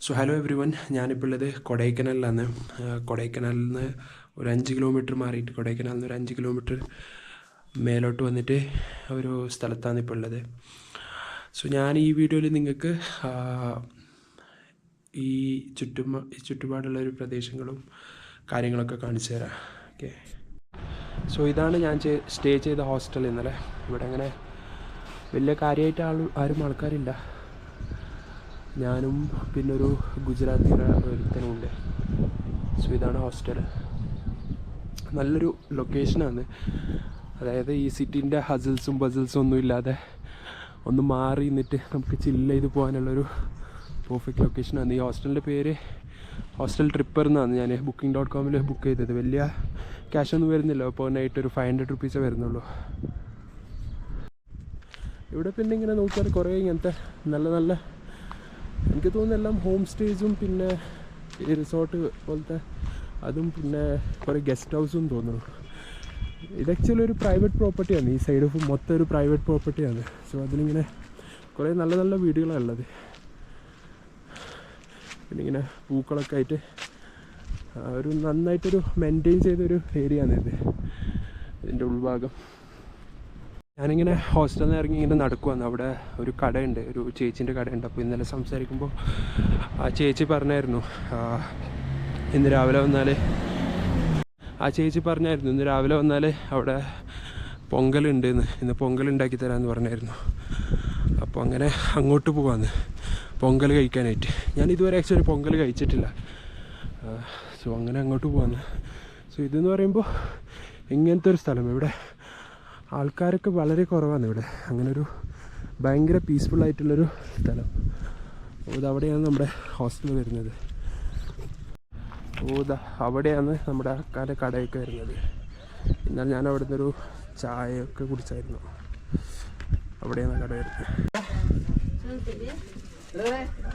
So hello every one, ഞാനിപ്പോൾ ഉള്ളത് കൊടൈക്കനാലിലാണ്. കൊടൈക്കനാലിൽ നിന്ന് ഒരു 5 കിലോമീറ്റർ മാറിയിട്ട് കൊടൈക്കനാലിൽ നിന്ന് ഒരു 5 കിലോമീറ്റർ മേലോട്ട് വന്നിട്ട് ഒരു സ്ഥലത്താണ് ഇപ്പോൾ ഉള്ളത്. സോ ഞാൻ ഈ വീഡിയോയിൽ നിങ്ങൾക്ക് ഈ ചുറ്റുപാടുള്ളൊരു പ്രദേശങ്ങളും കാര്യങ്ങളൊക്കെ കാണിച്ചു തരാം. ഓക്കെ, സോ ഇതാണ് ഞാൻ സ്റ്റേ ചെയ്ത ഹോസ്റ്റൽ ഇന്നലെ. ഇവിടെ അങ്ങനെ വലിയ കാര്യമായിട്ട് ആരും ആൾക്കാരില്ല. ഞാനും പിന്നൊരു ഗുജറാത്തി ഒരുത്തനും ഉണ്ട്. സോ ഇതാണ് ഹോസ്റ്റൽ. നല്ലൊരു ലൊക്കേഷനാണ്. അതായത് ഈ സിറ്റീൻ്റെ ഹസിൽസും ബസിൽസും ഒന്നും ഇല്ലാതെ ഒന്ന് മാറി നിന്നിട്ട് നമുക്ക് ചില്ല് ചെയ്ത് പോകാനുള്ളൊരു പെർഫെക്റ്റ് ലൊക്കേഷനാണ്. ഈ ഹോസ്റ്റലിൻ്റെ പേര് ഹോസ്റ്റൽ ട്രിപ്പർ എന്നാണ്. ഞാൻ booking.com ബുക്ക് ചെയ്തത്. വലിയ ക്യാഷൊന്നും വരുന്നില്ല. അപ്പോൾ നൈറ്റ് ഒരു 500 റുപ്പീസേ വരുന്നുള്ളൂ. ഇവിടെ പിന്നെ ഇങ്ങനെ നോക്കിയാൽ കുറേ ഇങ്ങനത്തെ നല്ല നല്ല, എനിക്ക് തോന്നുന്നു എല്ലാം ഹോം സ്റ്റേജും പിന്നെ ഈ റിസോർട്ട് പോലത്തെ അതും പിന്നെ കുറേ ഗസ്റ്റ് ഹൗസും തോന്നുന്നു. ഇത് ആക്ച്വലി ഒരു പ്രൈവറ്റ് പ്രോപ്പർട്ടിയാണ്. ഈ സൈഡ് മൊത്തം ഒരു പ്രൈവറ്റ് പ്രോപ്പർട്ടിയാണ്. സോ അതിലിങ്ങനെ കുറേ നല്ല നല്ല വീടുകളാണ് ഉള്ളത്. പിന്നെ ഇങ്ങനെ പൂക്കളൊക്കെ ആയിട്ട് ഒരു നന്നായിട്ടൊരു മെയിൻറ്റെയിൻ ചെയ്തൊരു ഏരിയ ആണ് ഇത്, ഇതിൻ്റെ ഉൾഭാഗം. ഞാനിങ്ങനെ ഹോസ്റ്റലിൽ നിന്ന് ഇറങ്ങി ഇങ്ങനെ നടക്കുവാണ്. അവിടെ ഒരു കടയുണ്ട്, ഒരു ചേച്ചീൻ്റെ കടയുണ്ട്. അപ്പോൾ ഇന്നലെ സംസാരിക്കുമ്പോൾ ആ ചേച്ചി പറഞ്ഞായിരുന്നു ഇന്ന് രാവിലെ വന്നാൽ അവിടെ പൊങ്കലുണ്ടെന്ന്, ഇന്ന് പൊങ്കൽ ഉണ്ടാക്കി തരാമെന്ന് പറഞ്ഞായിരുന്നു. അപ്പോൾ അങ്ങനെ അങ്ങോട്ട് പോവാന്ന് പൊങ്കൽ കഴിക്കാനായിട്ട്. ഞാൻ ഇതുവരെ ആക്ച്വലി പൊങ്കൽ കഴിച്ചിട്ടില്ല. സോ അങ്ങനെ അങ്ങോട്ട് പോവാന്ന്. സോ ഇതെന്ന് പറയുമ്പോൾ ഇങ്ങനത്തെ ഒരു സ്ഥലം, ഇവിടെ ആൾക്കാരൊക്കെ വളരെ കുറവാണ്. ഇവിടെ അങ്ങനെ ഒരു ഭയങ്കര പീസ്ഫുള്ളായിട്ടുള്ളൊരു സ്ഥലം. അവിടെയാണ് നമ്മുടെ ഹോസ്റ്റൽ വരുന്നത്. അവിടെയാണ് നമ്മുടെ ആൾക്കാരുടെ കടയൊക്കെ വരുന്നത്. എന്നാൽ ഞാൻ അവിടെ നിന്നൊരു ചായയൊക്കെ കുടിച്ചായിരുന്നു. അവിടെയാണ് കട വരുന്നത്.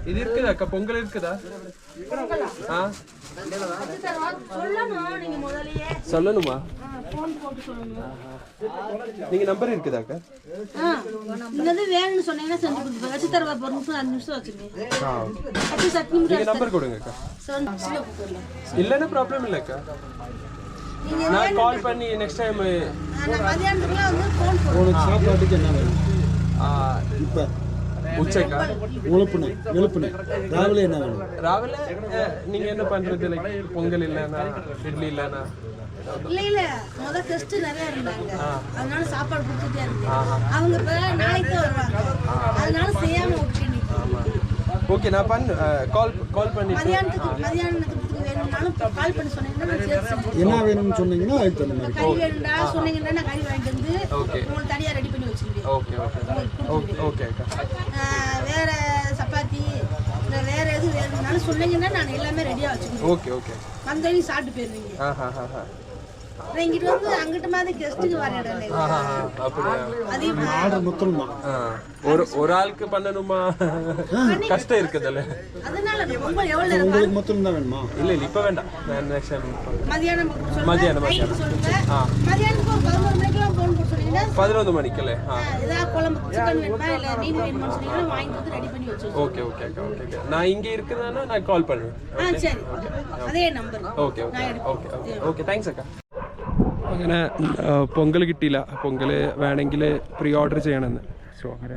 இது இருக்குதா அக்கா? பொங்கல் இருக்குதா? சொல்லணுமா? நீங்க நம்பர் இருக்குதா அக்கா? நீங்க வேணும்னு சொன்னீங்கன்னா செஞ்சு கொடுப்போம். வச்சு தரவா ஒரு 5 நிமிஷம் வச்சுக்கோங்க. நீங்க நம்பர் கொடுங்க அக்கா. இல்லன்னா ப்ராப்ளம் இல்ல அக்கா. நான் கால் பண்ணி நெக்ஸ்ட் டைம் நான் மதியானத்துக்குள்ள வந்து ஃபோன் உங்களுக்கு சாப்பாட்டுக்கு என்ன வேணும்? இப்ப உச்சக்கா எழுப்புனே ராவிலே என்ன வேணும்? ராவிலே நீங்க என்ன பண்றது? லைக் பொங்கல் இல்லனா இட்லி இல்லனா இல்ல முத டெஸ்ட் நிறைய இருந்தாங்க. அதனால சாப்பாடு கொடுத்துட்டே இருந்தேன். அவங்க இப்ப நாளைக்கு வருவாங்க. அதனால செய்யாம விட்டுட்டேன். ஓகே, நான் கால் பண்ணி மதியானத்துக்கு வேணும்னாலும் கால் பண்ணி சொன்னீங்கன்னா நான் சேர்த்து என்ன வேணும்னு சொன்னீங்கன்னா அதுக்கு தகுந்த மாதிரி கறி வேணும்டா சொன்னீங்கன்னா நான் கறி வாங்கிட்டு வந்து உங்களுக்கு தனியா ரெடி பண்ணி வச்சிருக்கேன். ஓகே அக்கா. வேற சப்பாத்தி வேற எது வேணும்னாலும் சொன்னீங்கன்னா நான் எல்லாமே ரெடியா வச்சுக்கிறேன். ஓகே வந்தவங்க சாப்பிட்டு போயிருவீங்க. இங்கிட்டு வந்து அங்கிட்ட மாதிரி கெஸ்ட்டுக்கு வர இடம் இல்லை. ஆர்டர் மொத்தமா ஒரு ஆளுக்கு பண்ணணுமா? கஷ்டம் இருக்குதுல்ல. அதனால பொங்கல் எவ்வளவு நேரம் உங்களுக்கு மொத்தம் தான் வேணுமா? இல்ல இப்ப வேண்டாம். நான் நெக்ஸ்ட் டைம் மதியானம் சொல்லுங்க. மதியானத்துக்கு ஒரு 11 மணிக்கெல்லாம் ஃபோன் போட்டு சொன்னீங்கன்னா 11 மணிக்குல ஏதாவது குழம்பு சிக்கன் வேணுமா இல்ல மீன் வேணுமான்னு சொன்னீங்கன்னா வாங்கி வந்து ரெடி பண்ணி வச்சிருக்கோம். ஓகே. நான் இங்க இருக்குதானா நான் கால் பண்ணுவேன். சரி, அதே நம்பர். ഓക്കെ താങ്ക്സ് അക്ക. അങ്ങനെ പൊങ്കൽ കിട്ടിയില്ല. പൊങ്കൽ വേണമെങ്കിൽ പ്രീ ഓർഡർ ചെയ്യണമെന്ന്. സോ അങ്ങനെ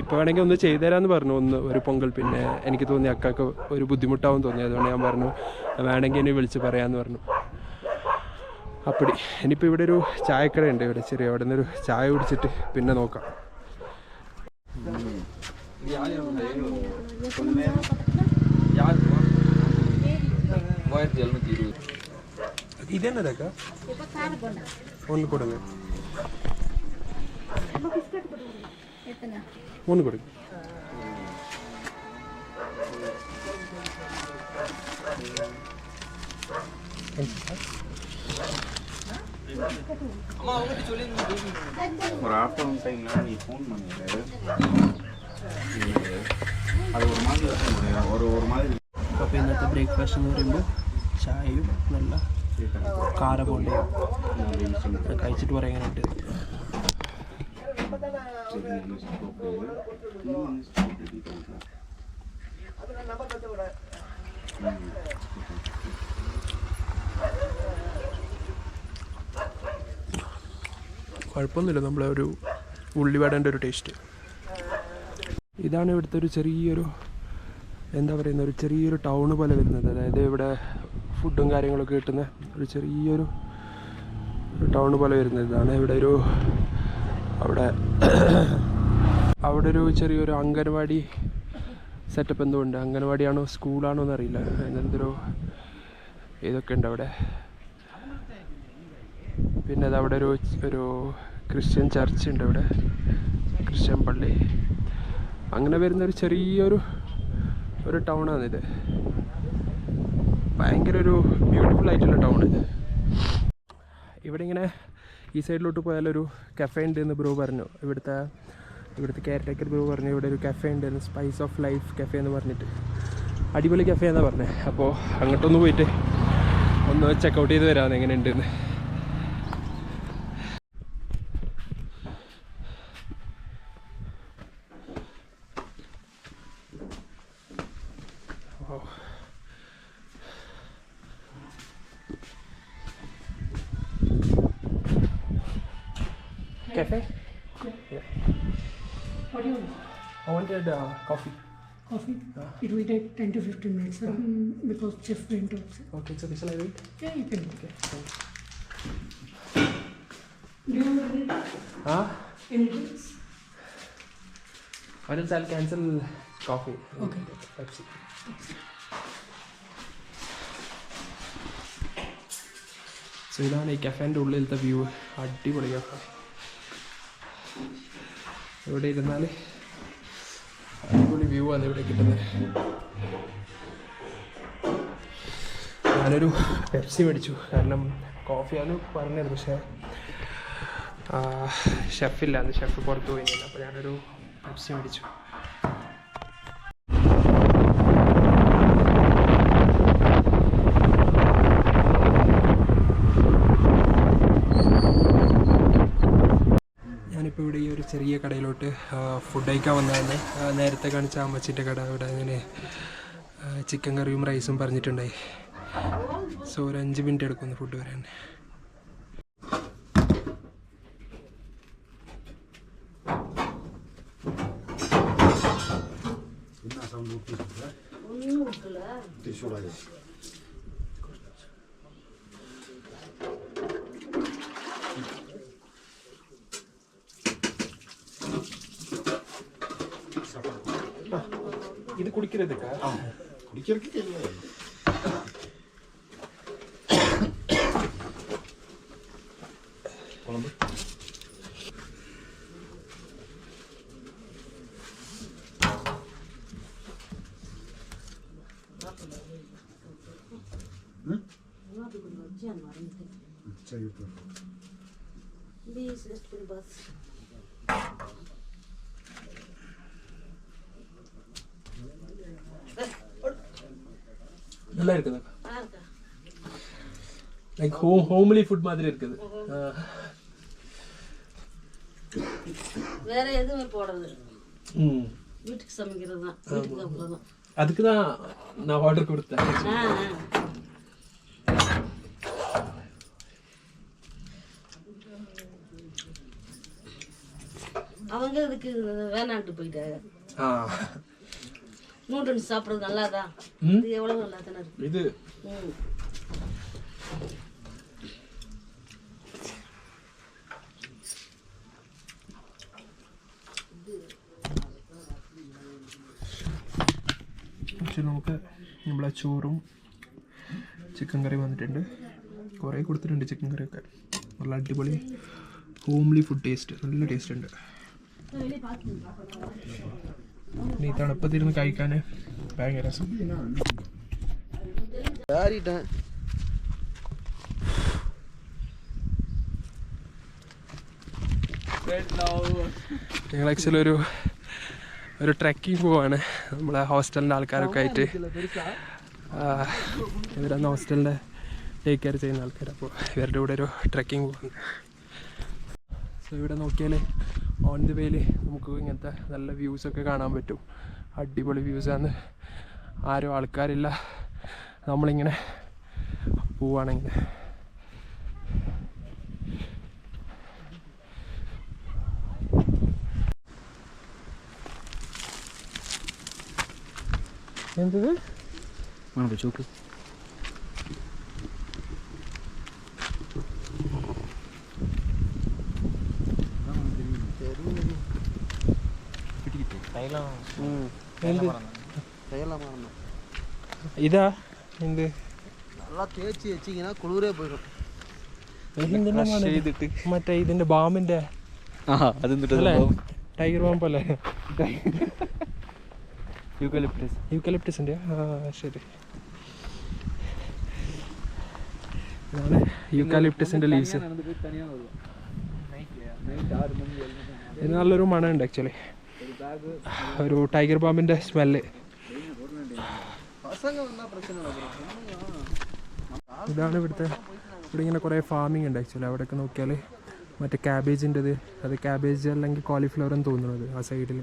ഇപ്പോൾ വേണമെങ്കിൽ ഒന്ന് ചെയ്തു തരാമെന്ന് പറഞ്ഞു, ഒരു പൊങ്കൽ. പിന്നെ എനിക്ക് തോന്നി അക്കാക്ക് ഒരു ബുദ്ധിമുട്ടാവും തോന്നി. അതുകൊണ്ട് ഞാൻ പറഞ്ഞു വേണമെങ്കിൽ എന്നെ വിളിച്ച് പറയാമെന്ന് പറഞ്ഞു. അപ്പടി ഇനിയിപ്പോൾ ഇവിടെ ഒരു ചായക്കടയുണ്ട് ഇവിടെ ചെറിയ. അവിടെ നിന്നൊരു ചായ കുടിച്ചിട്ട് പിന്നെ നോക്കാം. ഇതെന്നതൊക്കെ ഒന്ന് കൊടുங்க. ഒന്ന് കൊടുங்க. ஒரு ஆஃப்டர்நூன் டைம்ல நீ ஃபோன் பண்ணிடு. அது ஒரு மாதிரி ஒரு மாதிரி. അപ്പോൾ ഇന്നത്തെ ബ്രേക്ക്ഫാസ്റ്റ് എന്ന് പറയുമ്പോൾ ചായയും നല്ല കാര പോലെയും കഴിച്ചിട്ട് പറയാനായിട്ട്. കുഴപ്പമൊന്നുമില്ല, നമ്മളെ ഒരു ഉള്ളിവടേൻ്റെ ഒരു ടേസ്റ്റ്. ഇതാണ് ഇവിടുത്തെ ഒരു ചെറിയൊരു എന്താ പറയുന്ന ഒരു ചെറിയൊരു ടൗണ് പോലെ വരുന്നത്. അതായത് ഇവിടെ ഫുഡും കാര്യങ്ങളൊക്കെ കിട്ടുന്ന ഒരു ചെറിയൊരു ടൗണ് പോലെ വരുന്നത്. ഇതാണ് ഇവിടെ ഒരു അവിടെ ഒരു ചെറിയൊരു അംഗൻവാടി സെറ്റപ്പ് എന്തോ ഉണ്ട്. അംഗൻവാടിയാണോ സ്കൂളാണോ എന്നറിയില്ല, അങ്ങനത്തെ ഇതൊക്കെ ഉണ്ട് അവിടെ. പിന്നെ അത് അവിടെ ഒരു ക്രിസ്ത്യൻ ചർച്ച് ഉണ്ട്, അവിടെ ക്രിസ്ത്യൻ പള്ളി. അങ്ങനെ വരുന്നൊരു ചെറിയൊരു ടൗണാണിത്. ഭയങ്കര ഒരു ബ്യൂട്ടിഫുൾ ആയിട്ടുള്ള ടൗൺ ഇത്. ഇവിടെ ഇങ്ങനെ ഈ സൈഡിലോട്ട് പോയാലൊരു കഫേ ഉണ്ട് എന്ന് ബ്രോ പറഞ്ഞു. ഇവിടുത്തെ കെയർ ടേക്കർ ബ്രോ പറഞ്ഞു ഇവിടെ ഒരു കഫേ ഉണ്ട്, സ്പൈസ് ഓഫ് ലൈഫ് കഫേ എന്ന് പറഞ്ഞിട്ട്. അടിപൊളി കഫേ എന്നാണ് പറഞ്ഞത്. അപ്പോൾ അങ്ങോട്ടൊന്ന് പോയിട്ട് ഒന്ന് ചെക്കൗട്ട് ചെയ്ത് വരാമെന്ന് എങ്ങനെ ഉണ്ടെന്ന്. Cafe? Yeah. What do you want? I wanted coffee. Coffee? It will take 10 to 15 minutes because chef went outside. Okay, so shall I wait? Yeah, you can. Okay, thanks. Do you want to Huh? any drinks? Or else I'll cancel coffee. Okay. Pepsi. So ഇതാണ് ഈ കഫേൻ്റെ ഉള്ളിലത്തെ view. അടിപൊളി cafe. ഇവിടെ ഇരുന്നാൽ അടിപൊളി view ആണ് ഇവിടെ കിട്ടുന്നത്. ഞാനൊരു പെപ്സി മേടിച്ചു, കാരണം കോഫിയാണ് പറഞ്ഞത്. പക്ഷേ ഷെഫില്ല, അന്ന് ഷെഫ് പുറത്ത് പോയില്ല. അപ്പോൾ ഞാനൊരു പെപ്സി മേടിച്ചു. ഞാനിപ്പോൾ ഇവിടെ ഈ ഒരു ചെറിയ കടയിലോട്ട് ഫുഡ് കഴിക്കാൻ വന്നതാണ്. നേരത്തെ കാണിച്ച അമ്മച്ചിൻ്റെ കട. ഇവിടെ അങ്ങനെ ചിക്കൻ കറിയും റൈസും പറഞ്ഞിട്ടുണ്ടായി. സോ ഒരു 5 മിനിറ്റ് എടുക്കുന്നു ഫുഡ് വരാൻ. ഇത് കുടിക്കരുതൊക്കെ நல்லா இருக்குது. லைக் ஹோம்லி ஃபுட் மாதிரி இருக்குது. வேற எதுவுமே போடுறது வீட்டுக்கு சமைக்கிறது தான், வீட்டுக்கு சாப்பிடுறது. அதுக்கு தான் நான் ஆர்டர் கொடுத்தேன். அவங்க இதுக்கு வேணான்ட்டு போயிட்டாங்க. நூடுல்ஸ் சாப்பிட்றது நல்லாதான். இது எவ்வளவு நல்லா தானே இருக்கு இது. നമുക്ക് നമ്മളെ ചോറും ചിക്കൻ കറി വന്നിട്ടുണ്ട്. കുറേ കൊടുത്തിട്ടുണ്ട് ചിക്കൻ കറിയൊക്കെ. നല്ല അടിപൊളി ഹോംലി ഫുഡ് ടേസ്റ്റ്, നല്ല ടേസ്റ്റ് ഉണ്ട്. ഈ തണുപ്പത്തിരുന്ന് കഴിക്കാൻ ഭയങ്കര രസം. ഞങ്ങൾ ആക്ച്വലി ഒരു ട്രെക്കിങ് പോവാണ് നമ്മളെ ഹോസ്റ്റലിൻ്റെ ആൾക്കാരൊക്കെ ആയിട്ട്. ഇവരന്ന് ഹോസ്റ്റലിൻ്റെ ടേക്ക് കെയർ ചെയ്യുന്ന ആൾക്കാർ. അപ്പോൾ ഇവരുടെ കൂടെ ഒരു ട്രെക്കിങ് പോകുന്നു. സോ ഇവിടെ നോക്കിയാൽ ഓൺ ദി വേയിൽ നമുക്ക് ഇങ്ങനത്തെ നല്ല വ്യൂസൊക്കെ കാണാൻ പറ്റും. അടിപൊളി വ്യൂസാണ്. ആരും ആൾക്കാരില്ല, നമ്മളിങ്ങനെ പോവുകയാണെങ്കിൽ. എന്തത് ചോക്ക് ഇതാ എന്ത് நல்லா தேய்ச்சி வச்சிங்கன்னா குளிரே போயிடும் മറ്റേ ഇതിന്റെ ബാമിന്റെ അല്ലേ ടൈഗർ ബാം പോലെ യൂക്കലിപ്റ്റസിന്റെ ശരി ഇതാണ് യൂക്കാലിപ്റ്റസിന്റെ ലീവ്സ്. ഇത് നല്ലൊരു മണമുണ്ട് ആക്ച്വലി, ഒരു ടൈഗർ ബാമിന്റെ സ്മെല്ല്. ഇതാണ് ഇവിടെ ഇങ്ങനെ കുറേ ഫാമിംഗ് ഉണ്ട് ആക്ച്വലി. അവിടെയൊക്കെ നോക്കിയാൽ മറ്റേ ക്യാബേജിൻ്റെത്, അത് ക്യാബേജ് അല്ലെങ്കിൽ കോളിഫ്ലവർ എന്ന് തോന്നുന്നത് ആ സൈഡിൽ.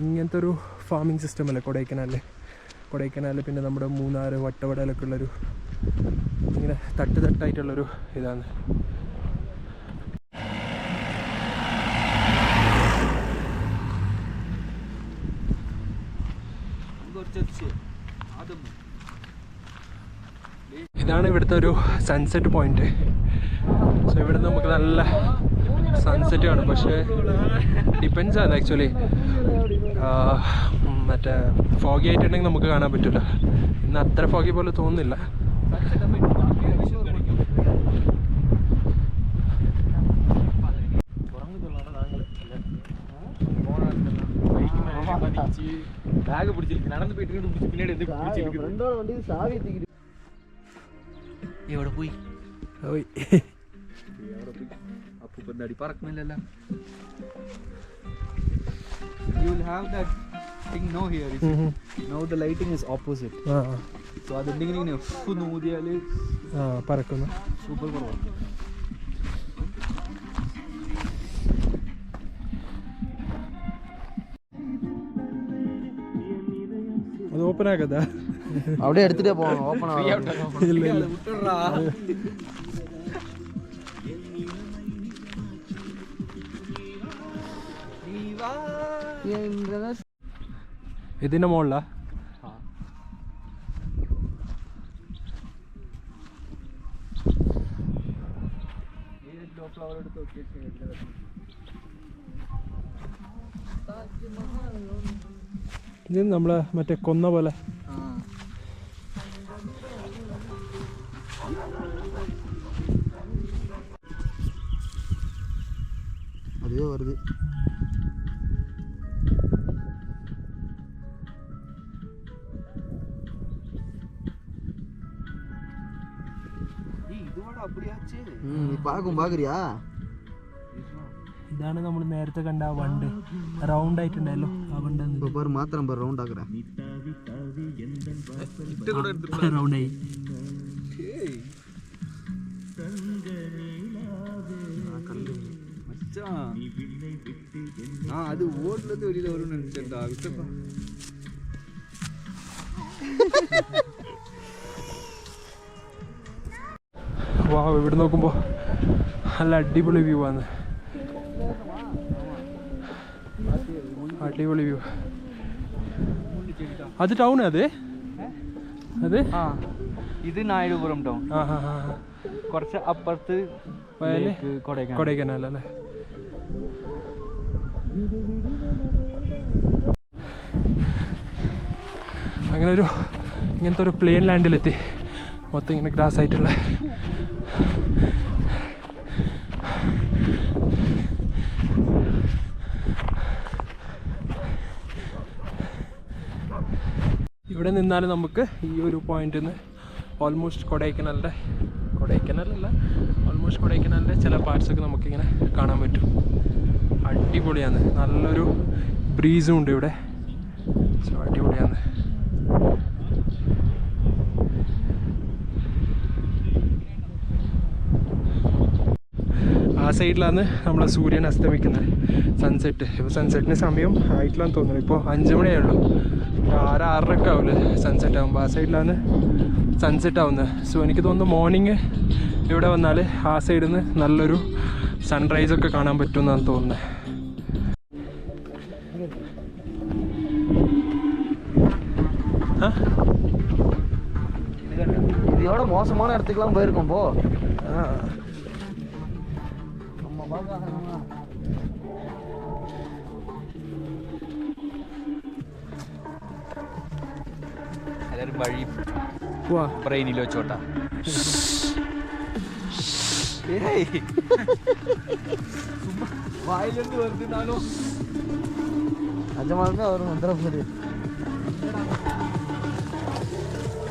ഇങ്ങനത്തെ ഒരു ഫാമിംഗ് സിസ്റ്റം അല്ലേ കൊടൈക്കനാലിൽ. പിന്നെ നമ്മുടെ മൂന്നാർ വട്ടവടയിലൊക്കെ ഉള്ളൊരു ഇങ്ങനെ തട്ടായിട്ടുള്ളൊരു ഇതാണ്. ഇതാണ് ഇവിടുത്തെ ഒരു സൺസെറ്റ് പോയിന്റ്. സോ ഇവിടെ നമുക്ക് നല്ല സൺസെറ്റ് കാണും. പക്ഷേ ഡിപ്പെൻസ് ആണ് ആക്ച്വലി. മറ്റേ ഫോഗി ആയിട്ടുണ്ടെങ്കിൽ നമുക്ക് കാണാൻ പറ്റില്ല. ഇന്ന് അത്ര ഫോഗി പോലെ തോന്നുന്നില്ല. ബാഗ് പിടിച്ചിരിക്കും, നടന്ന് പോയിട്ട് പിന്നീട് എവിടെ പോയി അപ്പൂപ്പൻ്റെ അടി പറക്കുന്നില്ലല്ലോ. You will have that thing now here. Now the lighting is opposite. So അതെന്തെങ്കിലും ഇങ്ങനെ എഫ് നൂതിയാൽ പറക്കുന്നു. സൂപ്പർ കുറവാണ്. അത് ഓപ്പൺ ആക്കതാ, അവിടെ എടുത്തിട്ടേ പോകണം. ഓപ്പൺ ഇതിന്റെ മുകളിലാ. ഇത് നമ്മളെ മറ്റേ കൊന്ന പോലെ. അതേ വരുത്. പാകുരിയാ. ഇതാണ് നമ്മൾ നേരത്തെ കണ്ട ആ വണ്ട്, റൗണ്ട് ആയിട്ടുണ്ടല്ലോ ആ വണ്ട്. മാത്രം റൗണ്ട് ആക്കറ റൗണ്ടായി. അത് ഓടിലത് ഒരു നിனைச்சா വിട്ടപ്പ. വാ, ഇവിടെ നോക്കുമ്പോൾ നല്ല അടിപൊളി വ്യൂ ആണ്. അടിപൊളി വ്യൂ. അത് ടൗൺ അത് ഇത് നായിഡുപുരം ടൗൺ. കുറച്ച് അപ്പുറത്ത് കൊടൈക്കനാൽ അല്ലേ. അങ്ങനെ ഒരു ഇങ്ങനത്തെ ഒരു പ്ലെയിൻ ലാൻഡിലെത്തി. മൊത്തം ഇങ്ങനെ ഗ്രാസ് ആയിട്ടുള്ള. ഇവിടെ നിന്നാൽ നമുക്ക് ഈ ഒരു പോയിന്റിൽ നിന്ന് ഓൾമോസ്റ്റ് കൊടൈക്കനാലിൻ്റെ ചില പാർട്സൊക്കെ നമുക്കിങ്ങനെ കാണാൻ പറ്റും. അടിപൊളിയാണ്. നല്ലൊരു ബ്രീസും ഉണ്ട് ഇവിടെ. സോ അടിപൊളിയാണ്. ആ സൈഡിലാണ് നമ്മളെ സൂര്യൻ അസ്തമിക്കുന്നത്, സൺസെറ്റ്. ഇപ്പോൾ സൺസെറ്റിന് സമയം ആയിട്ടില്ലാന്ന് തോന്നുന്നു. ഇപ്പോൾ 5 മണിയേ ഉള്ളൂ. 6:30 ആവില്ലേ സൺസെറ്റ് ആകുമ്പോൾ. ആ സൈഡിലാണ് സൺസെറ്റ് ആവുന്നത്. സോ എനിക്ക് തോന്നുന്നു മോർണിംഗ് ഇവിടെ വന്നാൽ ആ സൈഡിൽ നിന്ന് നല്ലൊരു സൺറൈസൊക്കെ കാണാൻ പറ്റുമെന്നാണ് തോന്നുന്നത്. இதோட மோசமான இடத்துக்குலாம் போயிருக்கோம் போ. എല്ലാവരും വഴി ബ്രെയിനിൽ വെച്ചോട്ടാ. വായിലെന്ത് വെറുതെന്നാണോ അജമാർന്ന് അവർ മന്ത്രം പോലെ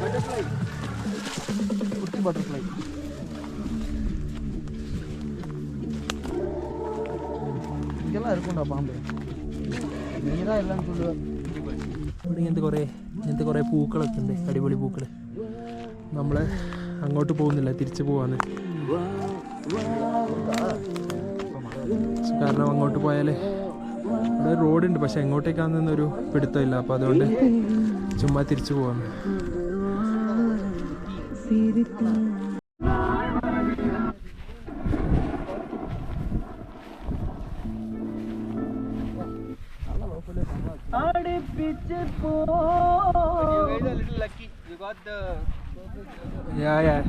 ബട്ടർഫ്ലൈ, കുട്ടി ബട്ടർഫ്ലൈ. ഇങ്ങനെല്ലാം ഇരിക്കണ്ടോ പാമ്പ്? നീരാ എല്ലാം കൊണ്ടുപോവാ. ഇവിടെ ഇങ്ങനത്തെ കുറേ പൂക്കളൊക്കെ ഉണ്ട്, അടിപൊളി പൂക്കൾ. നമ്മൾ അങ്ങോട്ട് പോകുന്നില്ല, തിരിച്ചു പോവാന്ന്. കാരണം അങ്ങോട്ട് പോയാൽ ഇവിടെ റോഡുണ്ട്, പക്ഷെ എങ്ങോട്ടേക്കാണെന്നൊരു പിടുത്തമില്ല. അപ്പോൾ അതുകൊണ്ട് ചുമ്മാ തിരിച്ചു പോവാന്ന്. Yeah.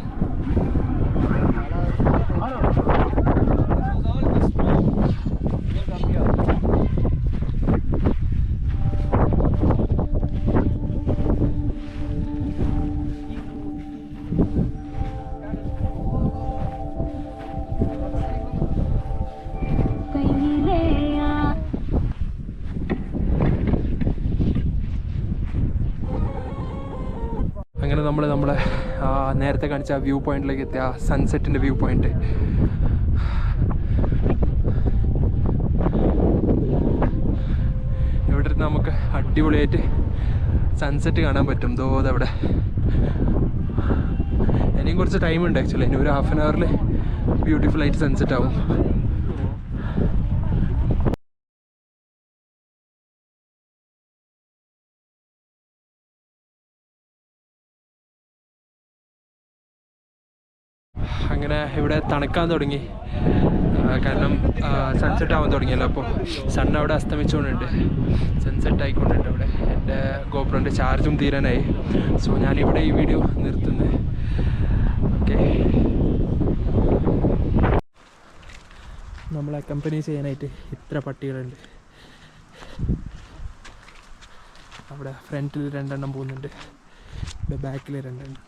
അങ്ങനെ നമ്മൾ നമ്മളെ നേരത്തെ കാണിച്ച വ്യൂ പോയിന്റിലേക്ക് എത്തിയ സൺസെറ്റിൻ്റെ വ്യൂ പോയിന്റ്. ഇവിടെ ഇരുന്ന് നമുക്ക് അടിപൊളിയായിട്ട് സൺസെറ്റ് കാണാൻ പറ്റും. അവിടെ ഇനിയും കുറച്ച് ടൈമുണ്ട് ആക്ച്വലി. ഇനി ഒരു ഹാഫ് ആൻ അവറിൽ ബ്യൂട്ടിഫുള്ളായിട്ട് സൺസെറ്റ് ആവും. അങ്ങനെ ഇവിടെ തണുക്കാൻ തുടങ്ങി, കാരണം സൺസെറ്റ് ആവാൻ തുടങ്ങിയല്ലോ. അപ്പോൾ സൺ അവിടെ അസ്തമിച്ചുകൊണ്ടുണ്ട്, സൺസെറ്റ് ആയിക്കൊണ്ടുണ്ട് അവിടെ. എൻ്റെ ഗോപ്രോൻ്റെ ചാർജും തീരാനായി. സോ ഞാനിവിടെ ഈ വീഡിയോ നിർത്തുന്നത്. ഓക്കെ, നമ്മളെ അക്കമ്പനി ചെയ്യാനായിട്ട് ഇത്ര പട്ടികളുണ്ട്. അവിടെ ഫ്രണ്ടിൽ 2 എണ്ണം പോകുന്നുണ്ട്, ഇവിടെ ബാക്കിൽ 2 എണ്ണം ഉണ്ട്.